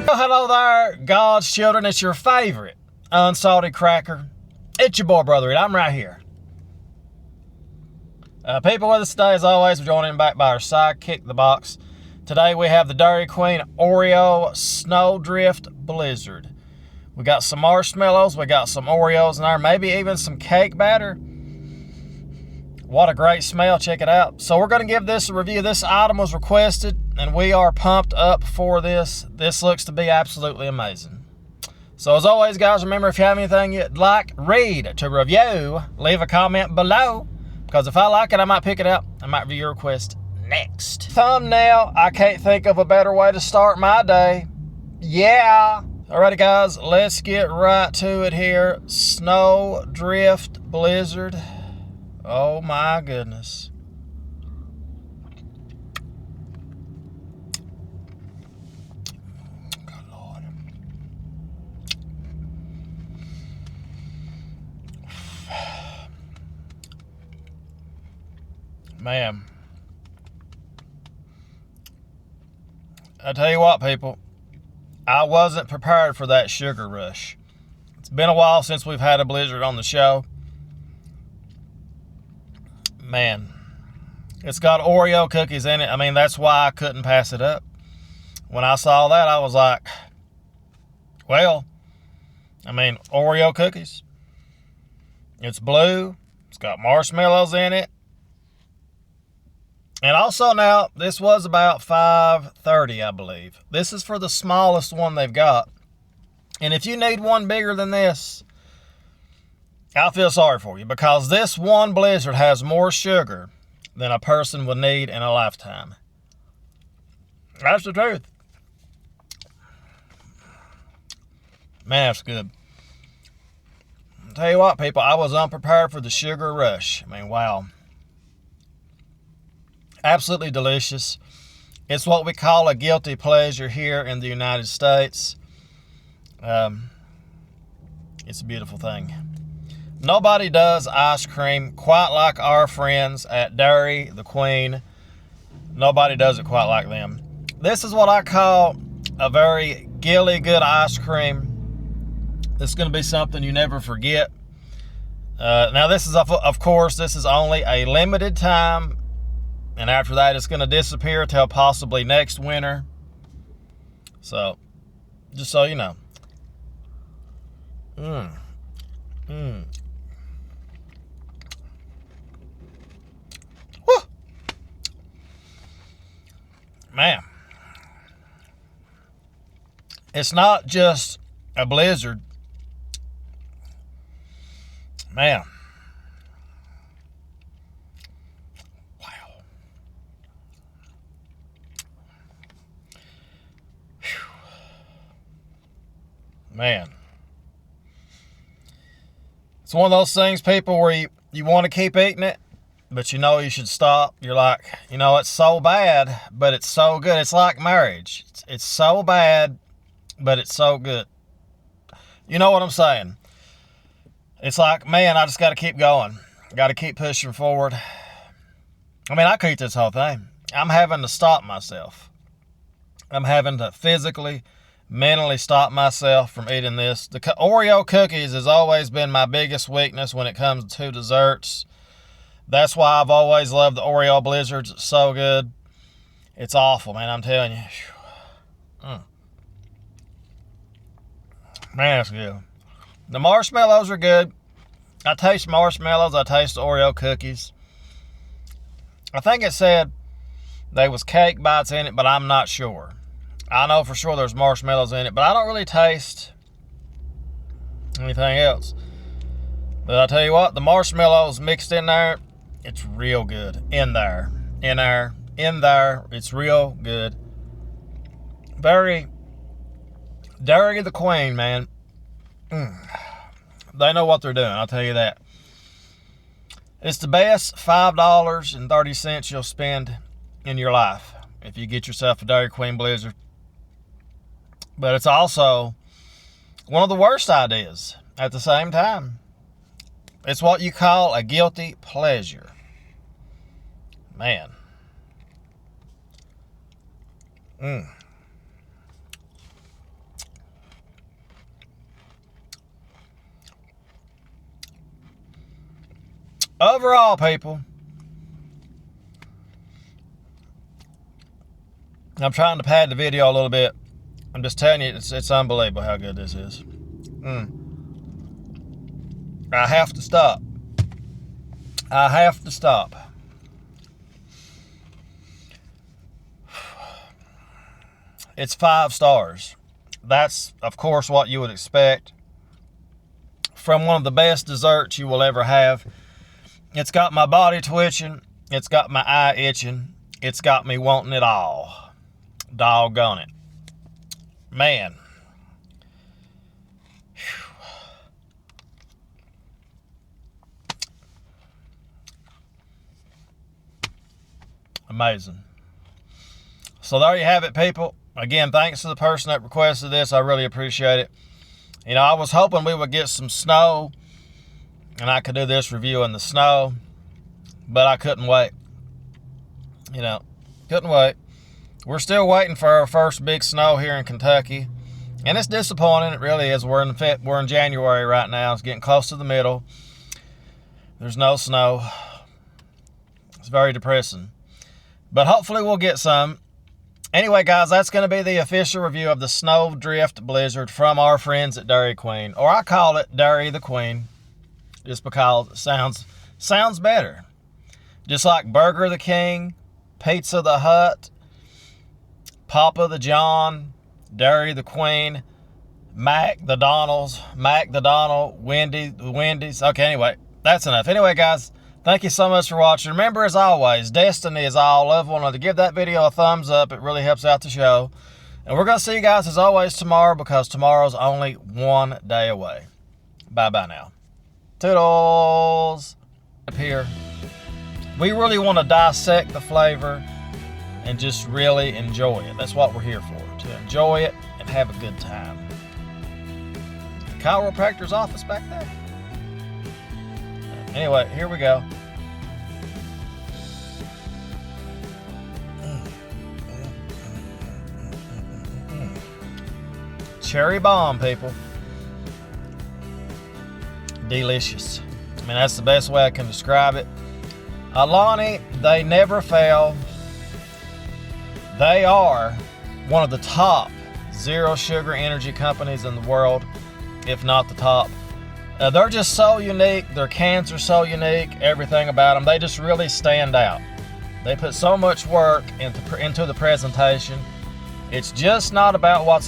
Hello there, God's children. It's your favorite unsalted cracker. It's your boy, Brother Ed. I'm right here. People with us today, as always, we're joining back by our sidekick, the box. Today we have the Dairy Queen OREO Snowdrift Blizzard. We got some marshmallows, we got some Oreos in there, maybe even some cake batter. What a great smell, check it out. So we're going to give this a review. This item was requested, and we are pumped up for this. This looks to be absolutely amazing. So as always, guys, remember, if you have anything you'd like, read to review, leave a comment below, because if I like it, I might pick it up. I might review your request next. Thumbnail, I can't think of a better way to start my day. Yeah. Alrighty, guys, let's get right to it here. Snowdrift Blizzard. Oh my goodness. Good Lord. Man. I tell you what, people. I wasn't prepared for that sugar rush. It's been a while since we've had a blizzard on the show. Man, it's got Oreo cookies in it. I mean, that's why I couldn't pass it up. When I saw that, I was like, well, I mean, Oreo cookies. It's blue. It's got marshmallows in it. And also now, this was about $5.30, I believe. This is for the smallest one they've got. And if you need one bigger than this, I feel sorry for you, because this one blizzard has more sugar than a person would need in a lifetime. That's the truth. Man, that's good. I'll tell you what, people, I was unprepared for the sugar rush. I mean, wow. Absolutely delicious. It's what we call a guilty pleasure here in the United States. It's a beautiful thing. Nobody does ice cream quite like our friends at Dairy the Queen. Nobody does it quite like them. This is what I call a very gilly good ice cream. It's going to be something you never forget. Now this is, of course, this is only a limited time. And after that, it's going to disappear till possibly next winter. So, just so you know. Woo! Man. It's not just a blizzard. Man. Man, it's one of those things, people, where you want to keep eating it, but you know you should stop. You're like, you know, it's so bad, but it's so good. It's like marriage. It's so bad, but it's so good. You know what I'm saying? It's like, man, I just got to keep going. Got to keep pushing forward. I mean, I could eat this whole thing. I'm having to stop myself. I'm having to physically, mentally stop myself from eating this. The Oreo cookies has always been my biggest weakness when it comes to desserts. That's why I've always loved the Oreo blizzards. It's so good. It's awful, man, I'm telling you. Man, that's good. The marshmallows are good. I taste marshmallows. I taste the Oreo cookies. I think it said there was cake bites in it, but I'm not sure. I know for sure there's marshmallows in it, but I don't really taste anything else. But I tell you what, the marshmallows mixed in there, it's real good. In there, it's real good. Very Dairy the Queen, man. They know what they're doing, I'll tell you that. It's the best $5.30 you'll spend in your life if you get yourself a Dairy Queen Blizzard. But it's also one of the worst ideas at the same time. It's what you call a guilty pleasure. Man. overall, people, I'm trying to pad the video a little bit. I'm just telling you, it's unbelievable how good this is. I have to stop. I have to stop. It's 5 stars. That's, of course, what you would expect from one of the best desserts you will ever have. It's got my body twitching. It's got my eye itching. It's got me wanting it all. Doggone it. Man. Amazing. So there you have it, people. Again, thanks to the person that requested this. I really appreciate it. You know, I was hoping we would get some snow and I could do this review in the snow, but I couldn't wait. You know, couldn't wait. We're still waiting for our first big snow here in Kentucky, and it's disappointing. It really is. We're in January right now. It's getting close to the middle. There's no snow. It's very depressing, but hopefully we'll get some. Anyway, guys, that's going to be the official review of the Snowdrift Blizzard from our friends at Dairy Queen, or I call it Dairy the Queen, just because it sounds better. Just like Burger the King, Pizza the Hut, Papa the John, Dairy the Queen, Mac the Donald, Wendy's. Okay, anyway, that's enough. Anyway, guys, thank you so much for watching. Remember, as always, destiny is all. Love one another. Give that video a thumbs up. It really helps out the show. And we're going to see you guys, as always, tomorrow, because tomorrow's only one day away. Bye-bye now. Toodles. Up here, we really want to dissect the flavor and just really enjoy it. That's what we're here for, to enjoy it and have a good time. The chiropractor's office back there. Anyway, here we go. Cherry bomb, people. Delicious. I mean, that's the best way I can describe it. Alani, they never fail. They are one of the top zero sugar energy companies in the world, if not the top. They're just so unique. Their cans are so unique. Everything about them. They just really stand out. They put so much work into the presentation. It's just not about what's